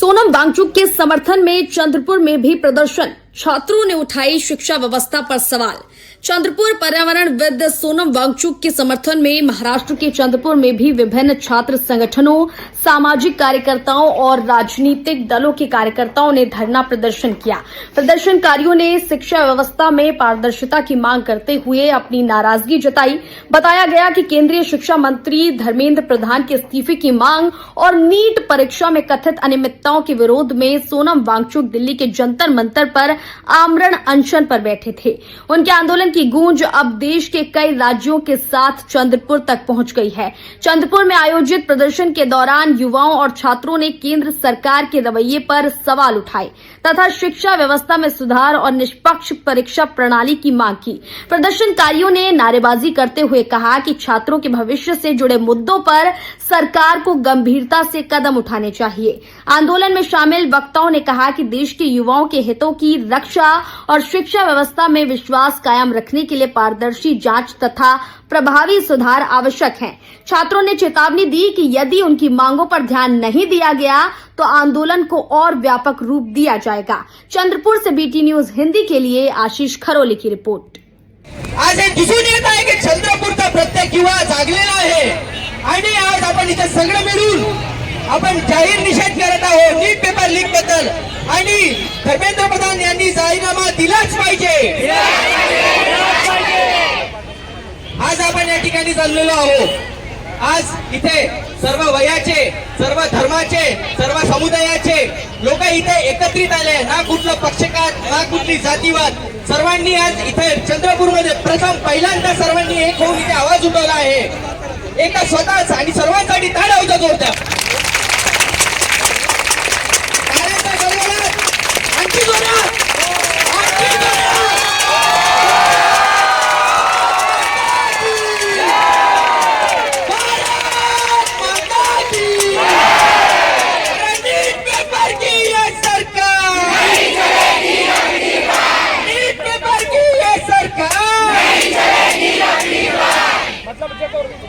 सोनम वांगचुक के समर्थन में चंद्रपुर में भी प्रदर्शन, छात्रों ने उठाई शिक्षा व्यवस्था पर सवाल। चंद्रपुर पर्यावरणविद सोनम वांगचुक के समर्थन में महाराष्ट्र के चंद्रपुर में भी विभिन्न छात्र संगठनों, सामाजिक कार्यकर्ताओं और राजनीतिक दलों के कार्यकर्ताओं ने धरना प्रदर्शन किया। प्रदर्शनकारियों ने शिक्षा व्यवस्था में पारदर्शिता की मांग करते हुए अपनी नाराजगी जताई। बताया गया कि केंद्रीय शिक्षा मंत्री धर्मेंद्र प्रधान के इस्तीफे की मांग और नीट परीक्षा में कथित अनियमितताओं के विरोध में सोनम वांगचुक दिल्ली के जंतर मंतर पर आमरण अनशन पर बैठे थे। उनके आंदोलन की गूंज अब देश के कई राज्यों के साथ चंद्रपुर तक पहुंच गई है। चंद्रपुर में आयोजित प्रदर्शन के दौरान युवाओं और छात्रों ने केंद्र सरकार के रवैये पर सवाल उठाए तथा शिक्षा व्यवस्था में सुधार और निष्पक्ष परीक्षा प्रणाली की मांग की। प्रदर्शनकारियों ने नारेबाजी करते हुए कहा कि छात्रों के भविष्य से जुड़े मुद्दों पर सरकार को गंभीरता से कदम उठाने चाहिए। आंदोलन में शामिल वक्ताओं ने कहा कि देश के युवाओं के हितों की रक्षा और शिक्षा व्यवस्था में विश्वास कायम रखने के लिए पारदर्शी जांच तथा प्रभावी सुधार आवश्यक है। छात्रों ने चेतावनी दी कि यदि उनकी मांगों पर ध्यान नहीं दिया गया तो आंदोलन को और व्यापक रूप दिया जाएगा। चंद्रपुर से बीटी न्यूज हिंदी के लिए आशीष खरोली की रिपोर्ट। आज हे दिसून येत आहे की चंद्रपूरचा प्रत्येक युवा जागलेला आहे आणि आज आपण इथे सगळे मिळून आपण जाहीर निषेध करत आहोत नीट पेपर लीक बद्दल आणि धर्मेंद्र प्रधान यांनी जाहीरनामा दिलाच पाहिजे। आज आपण या ठिकाणी जमलेलो आहोत। आज इथे सर्व वयाचे, सर्व धर्माचे, सर्व समुदायाचे लोक इथे एकत्रित आले। ना कुठला पक्षपात, ना कुठली जातीवाद, सर्वांनी आज इथे चंद्रपूरमध्ये प्रथम पहिल्यांदा सर्वांनी एक होऊन इथे आवाज उठवला आहे। एका स्वतःच आणि सर्वांसाठी टाळ्या होत्या जोरदार। टाळ्यांच्या गडगडाट आणखी जोरात, आणखी जोरात।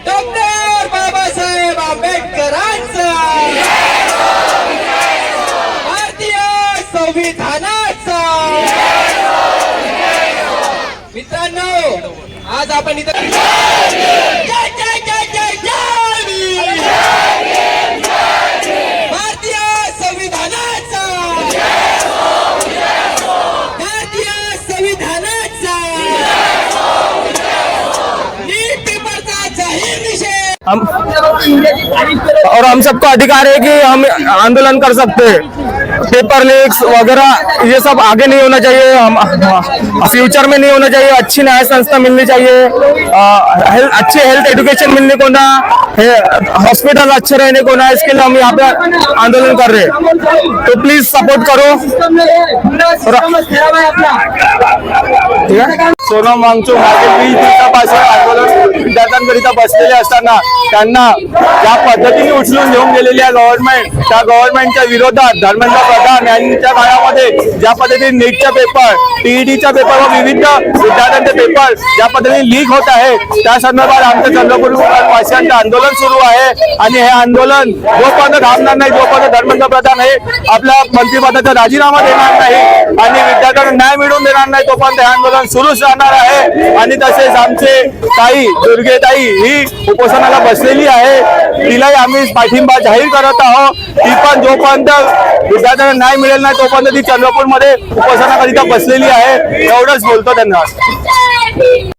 डॉक्टर बाबासाहेब आंबेडकरांचा, भारतीय संविधानाचा। मित्रांनो, आज आपण इथे जय जय जय जय जय भारतीय संविधानाचा, भारतीय संविधानाचा नीट पेपरचा जाहीर निषेध। और हम सबको अधिकार है कि हम आंदोलन कर सकते हैं। पेपर लीक्स वगैरह ये सब आगे नहीं होना चाहिए, हम फ्यूचर में नहीं होना चाहिए। अच्छी न्याय संस्था मिलनी चाहिए, अच्छे हेल्थ एजुकेशन मिलने को ना, हॉस्पिटल अच्छे रहने को ना, इसके लिए हम यहाँ पे आंदोलन कर रहे हैं। तो प्लीज सपोर्ट करो। ठीक आहे। सोनम वांगचुक मागील 20 दिवसापासून आंदोलन विद्यार्थ्यांकरिता बसलेले असताना त्यांना ज्या पद्धतीने उचलून घेऊन गेलेल्या गव्हर्नमेंट, त्या गव्हर्नमेंटच्या विरोधात धर्मेंद्र प्रधान यांच्या काळामध्ये ज्या पद्धतीने नीटचा पेपर, टीईटीचा पेपर व विविध विद्यार्थ्यांचे पेपर ज्या पद्धतीने लीक होत आहे, त्या संदर्भात आमचं चंद्रपूर वासियांचं आंदोलन सुरू आहे। आणि हे आंदोलन जोपर्यंत थांबणार नाही, जोपर्यंत धर्मेंद्र प्रधान हे आपल्या मंत्रिपदाचा राजीनामा देणार नाही आणि विद्यार्थ्यांना न्याय मिळवून देणार नाही, तोपर्यंत हे आंदोलन सुरूच राहणार आहे। आणि तसेच आमचे ताई दुर्गेताई ही उपोषणाला बसलेली आहे, तिलाही आम्ही पाठिंबा जाहीर करत आहोत। ती पण जोपर्यंत विद्यार्थ्यांना न्याय मिळेल नाही तोपर्यंत ती चंद्रपूरमध्ये उपोषणाकरिता बसलेली आहे। एवढंच बोलतो, धन्यवाद।